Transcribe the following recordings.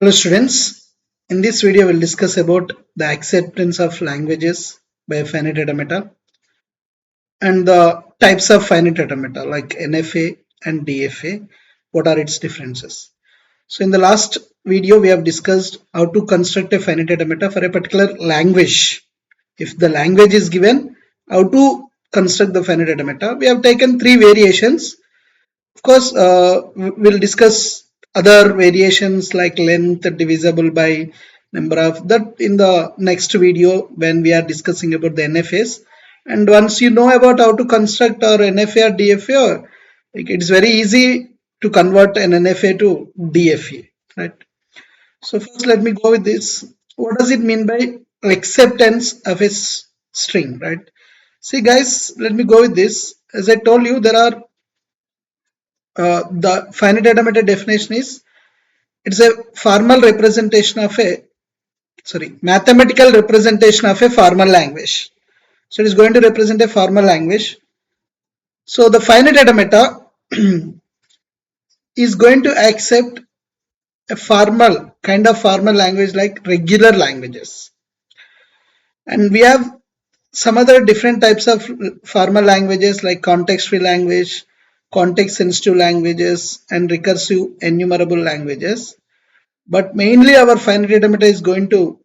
Hello students, in this video we'll discuss about the acceptance of languages by a finite automata and the types of finite automata like NFA and DFA. What are its differences? So in the last video we have discussed how to construct a finite automata for a particular language. If the language is given, how to construct the finite automata. We have taken three variations. Of course, we'll discuss other variations like length divisible by number of that in the next video when we are discussing about the NFAs. And once you know about how to construct our NFA or DFA, like it's very easy to convert an NFA to DFA, right? So first, let me go with this. What does it mean by acceptance of a string, right? See, guys, let me go with this. As I told you, there are the finite automata definition is it's a formal representation of a mathematical representation of a formal language. So it is going to represent a formal language. So the finite automata is going to accept a formal kind of formal language like regular languages. And we have some other different types of formal languages like context-free language, context-sensitive languages, and recursive enumerable languages. But mainly our finite automata is going to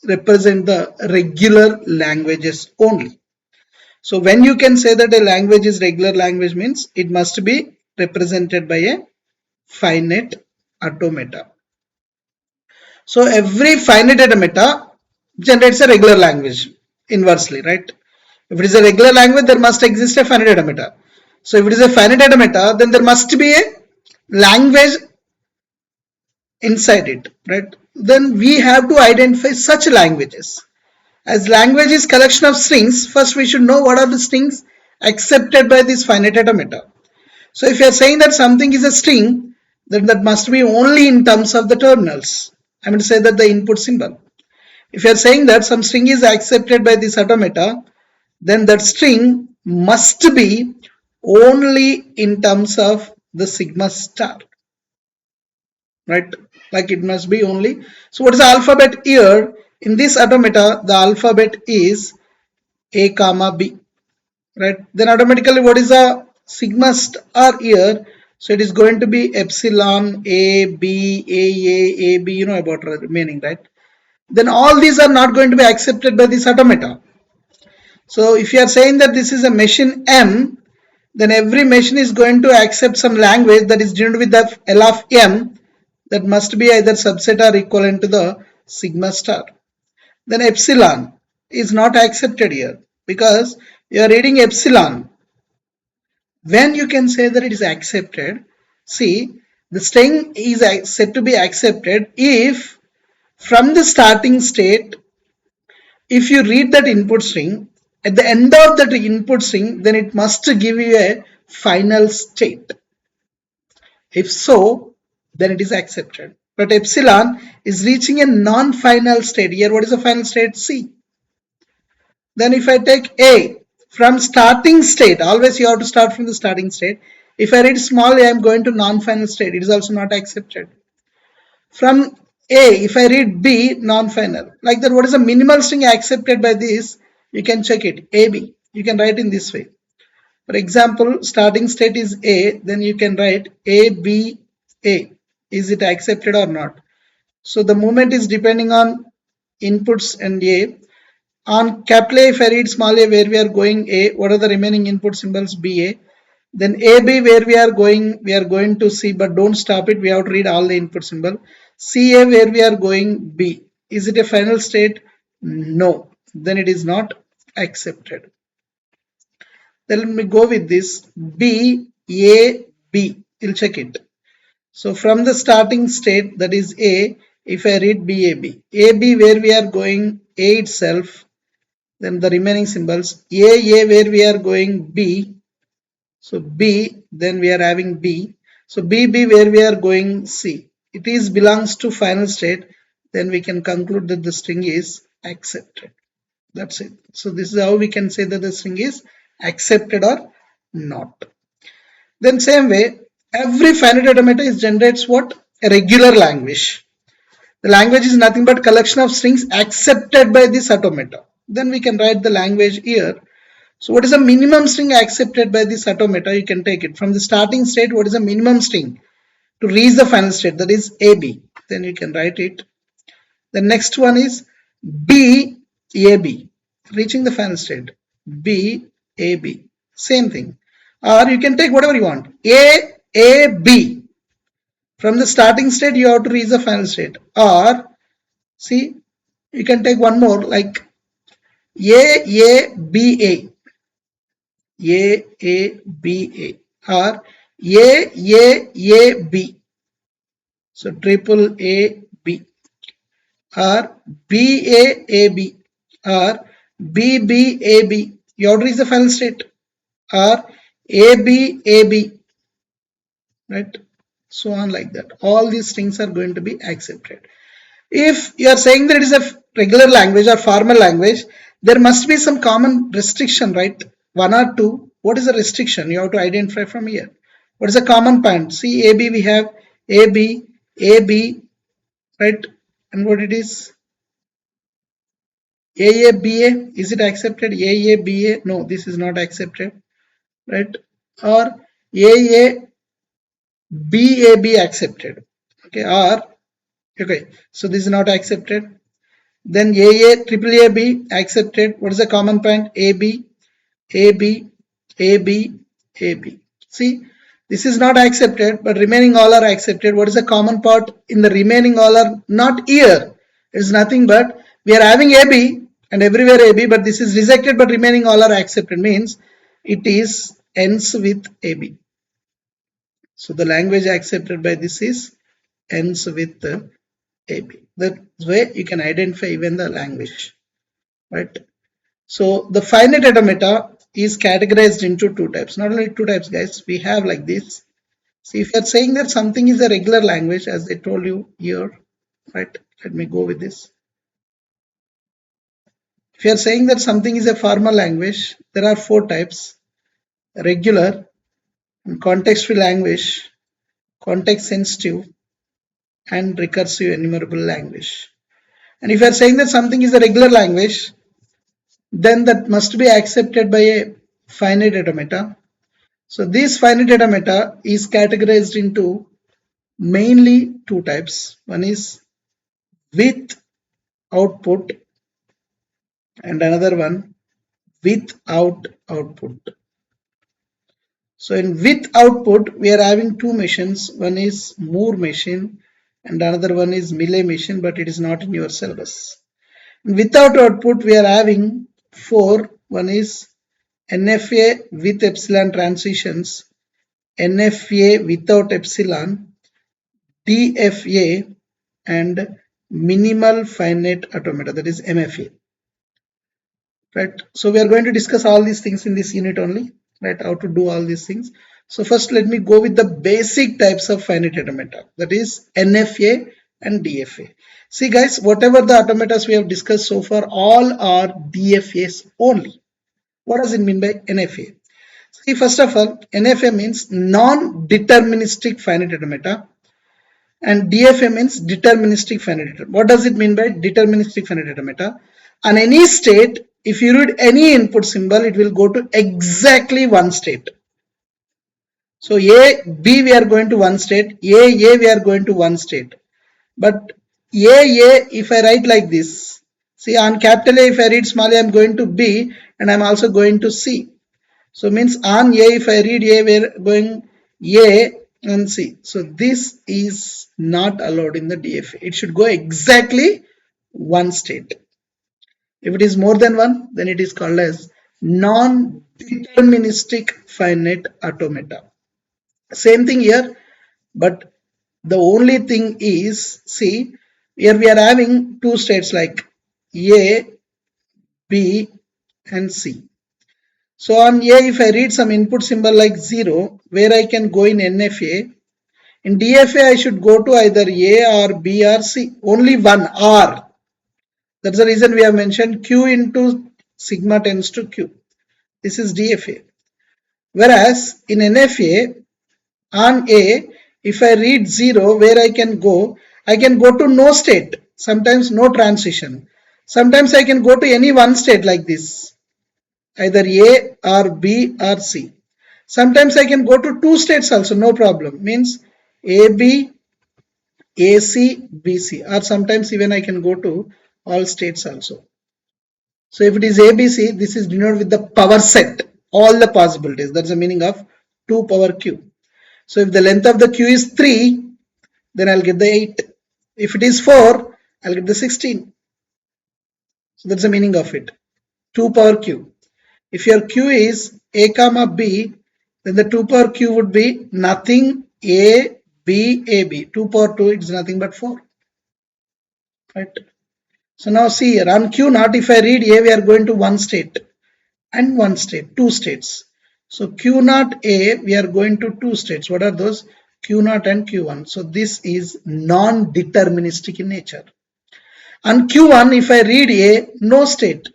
represent the regular languages only. So when you can say that a language is regular language means it must be represented by a finite automata. So every finite automata generates a regular language inversely, right? If it is a regular language, there must exist a finite automata. So if it is a finite automata, then there must be a language inside it, right? Then we have to identify such languages. As language is collection of strings, first we should know what are the strings accepted by this finite automata. So if you are saying that something is a string, then that must be only in terms of the terminals. I mean to say that the input symbol. If you are saying that some string is accepted by this automata, then that string must be only in terms of the sigma star, right? Like it must be only. So what is the alphabet here? In this automata, the alphabet is A comma B, right? Then automatically what is the sigma star here? So it is going to be epsilon A B A B, you know about remaining, right? Then all these are not going to be accepted by this automata. So if you are saying that this is a machine M, then every machine is going to accept some language that is denoted with the L of M that must be either subset or equivalent to the sigma star. Then epsilon is not accepted here because you are reading epsilon. When you can say that it is accepted, see, the string is said to be accepted if from the starting state, if you read that input string, at the end of that input string, then it must give you a final state. If so, then it is accepted. But epsilon is reaching a non-final state. Here, what is the final state? C. Then if I take A from starting state, always you have to start from the starting state. If I read small a, I am going to non-final state. It is also not accepted. From A, if I read B, non-final. Like that, what is the minimal string accepted by this? You can check it. AB. You can write in this way. For example, starting state is A, then you can write A, B, A. Is it accepted or not? So the movement is depending on inputs and A. On capital A, if I read small a where we are going A, what are the remaining input symbols? BA. Then AB where we are going to C, but don't stop it. We have to read all the input symbol. CA where we are going B. Is it a final state? No. Then it is not accepted. Then let me go with this B, A, B. We'll check it. So from the starting state, that is A, if I read BAB, AB where we are going A itself, then the remaining symbols, A where we are going B, so B, then we are having B, so BB where we are going C. It is belongs to final state, then we can conclude that the string is accepted. That's it. So this is how we can say that the string is accepted or not. Then same way, every finite automata is generates what? a regular language. The language is nothing but collection of strings accepted by this automata. Then we can write the language here. So what is the minimum string accepted by this automata? You can take it from the starting state. What is the minimum string to reach the final state? That is AB. Then you can write it. The next one is BAB, reaching the final state. BAB, same thing. Or you can take whatever you want. AAB. From the starting state, you have to reach the final state. Or see, you can take one more like AABA. AABA or AAAB. So triple AB or BAAB or BBAB. You have to reach the final state or ABAB, right? So on like that. All these strings are going to be accepted. If you are saying that it is a regular language or formal language, there must be some common restriction, right? One or two. What is the restriction? You have to identify from here. What is the common point? See, AB we have AB, AB, right? And what it is? AABA, is it accepted? AABA, no, this is not accepted, right? Or AABAB accepted, okay? Or okay, so this is not accepted. Then AA, triple AB accepted. What is the common point? AB, AB, AB, AB. See, this is not accepted, but remaining all are accepted. What is the common part in the remaining all are not here? It is nothing but we are having AB and everywhere AB, but this is rejected, but remaining all are accepted. Means it is ends with AB. So the language accepted by this is ends with AB. That way you can identify even the language, right? So the finite automata is categorized into two types. Not only two types, guys. We have like this. See, if you are saying that something is a regular language, as I told you here, right? Let me go with this. If you are saying that something is a formal language, there are four types: regular, context-free language, context-sensitive, and recursive enumerable language. And if you are saying that something is a regular language, then that must be accepted by a finite automata. So this finite automata is categorized into mainly two types. One is with output and another one without output. So in with output, we are having two machines. One is Moore machine and another one is Millet machine, but it is not in your syllabus. And without output, we are having four. One is NFA with epsilon transitions, NFA without epsilon, DFA, and minimal finite automata, that is MFA, right? So we are going to discuss all these things in this unit only, right? How to do all these things. So first let me go with the basic types of finite automata, that is NFA and DFA. See guys, whatever the automatas we have discussed so far, all are DFAs only. What does it mean by NFA? See, first of all, NFA means non-deterministic finite automata, and DFA means deterministic finite automata. What does it mean by deterministic finite automata? On any state, if you read any input symbol, it will go to exactly one state. So A, B we are going to one state, A we are going to one state. But A, if I write like this, see on capital A, if I read small a, I am going to B and I am also going to C. So means on A, if I read A, we are going A and C. So this is not allowed in the DFA. It should go exactly one state. If it is more than one, then it is called as non-deterministic finite automata. Same thing here, but the only thing is, see, here we are having two states like A, B, and C. So on A, if I read some input symbol like 0, where I can go in NFA, in DFA I should go to either A or B or C, only one R. That's the reason we have mentioned Q into sigma tends to Q. This is DFA. Whereas in NFA, on A, If I read 0, where I can go to no state, sometimes no transition. Sometimes I can go to any one state like this, either A or B or C. Sometimes I can go to two states also, no problem. Means AB, AC, BC, or sometimes even I can go to all states also. So if it is ABC, this is denoted with the power set, all the possibilities. That's the meaning of 2 power q. So if the length of the q is 3, then I'll get the 8. If it is 4, I'll get the 16. So that's the meaning of it. 2 power q. If your q is a comma b, then the 2 power q would be nothing a b a b. 2 power 2 is nothing but 4. Right. So now see here on q naught, if I read a, we are going to one state and one state, two states. So q naught a, we are going to two states. What are those? Q naught and q1. So this is non-deterministic in nature. On q1, if I read a, no state,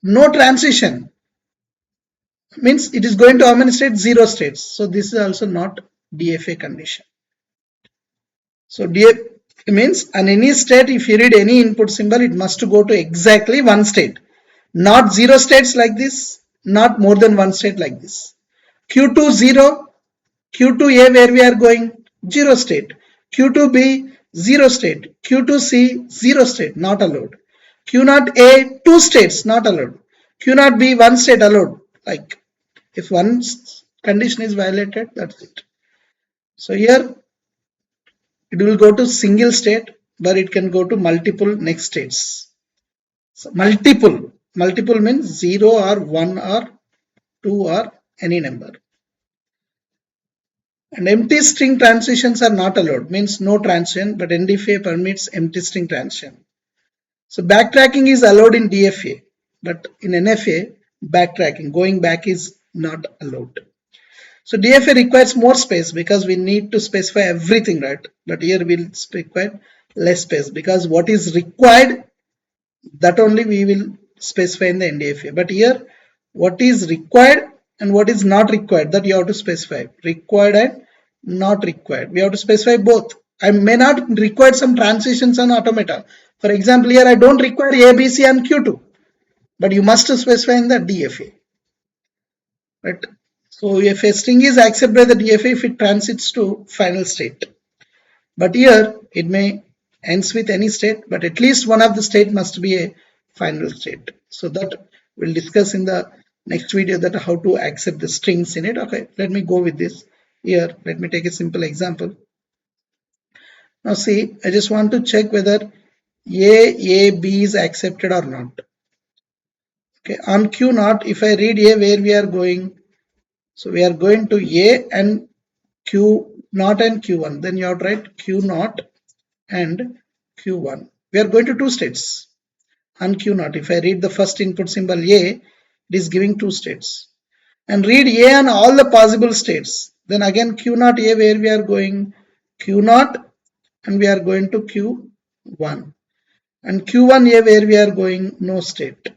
no transition, means it is going to how many states? 0 states. So this is also not DFA condition. So DFA means on any state, if you read any input symbol, it must go to exactly one state, not 0 states like this, not more than one state like this. Q2 0, Q2A where we are going 0 state, Q2B 0 state, Q2C 0 state, not allowed. Q0A 2 states, not allowed. Q0B 1 state allowed. Like if one condition is violated, that's it. So here it will go to single state, but it can go to multiple next states. So multiple means 0 or 1 or 2 or any number. And empty string transitions are not allowed, means no transition, but NFA permits empty string transition. So backtracking is allowed in DFA, but in NFA, backtracking, going back is not allowed. So DFA requires more space because we need to specify everything, right? But here we'll require less space because what is required, that only we will specify in the NDFA. But here, what is required and what is not required, that you have to specify. Required and not required. We have to specify both. I may not require some transitions on automata. For example, here I don't require A, B, C and Q2, but you must specify in the DFA. Right? So if a string is accepted by the DFA if it transits to final state. But here it may ends with any state, but at least one of the state must be a final state. So that we'll discuss in the next video, that how to accept the strings in it. Okay, let me go with this. Here, let me take a simple example. Now see, I just want to check whether A, B is accepted or not. Okay, on Q naught, if I read A, where we are going, so we are going to A and Q naught and Q1. Then you have to write Q naught and Q1. We are going to two states on Q naught. If I read the first input symbol A, it is giving two states. And read A on all the possible states. Then again Q naught A, where we are going Q naught and we are going to Q1. And Q1A, where we are going no state.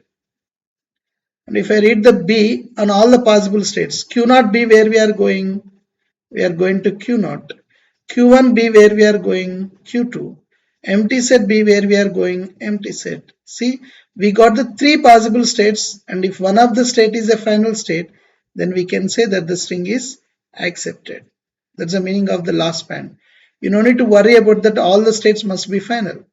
And if I read the B on all the possible states, Q0B, where we are going to Q0, Q1B, where we are going Q2, empty set B, where we are going empty set. See, we got the three possible states, and if one of the state is a final state, then we can say that the string is accepted. That's the meaning of the last span. You don't need to worry about that all the states must be final.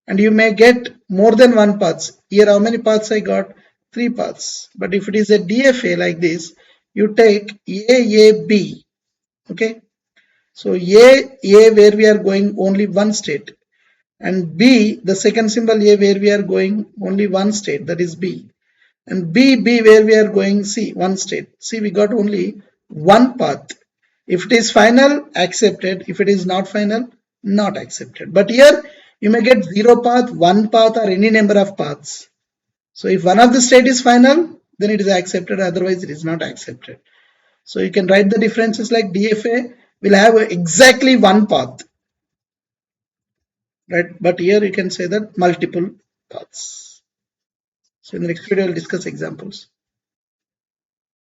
And you may get more than one paths. Here how many paths I got? 3 paths. But if it is a DFA like this, you take A, B. Okay. So A where we are going only one state, and B, the second symbol A, where we are going only one state, that is B, and B where we are going C, one state. See, we got only one path. If it is final, accepted. If it is not final, not accepted. But here you may get 0 path, 1 path, or any number of paths. So if one of the state is final, then it is accepted, otherwise it is not accepted. So you can write the differences like DFA will have exactly one path, right? But here you can say that multiple paths. So in the next video, I'll discuss examples.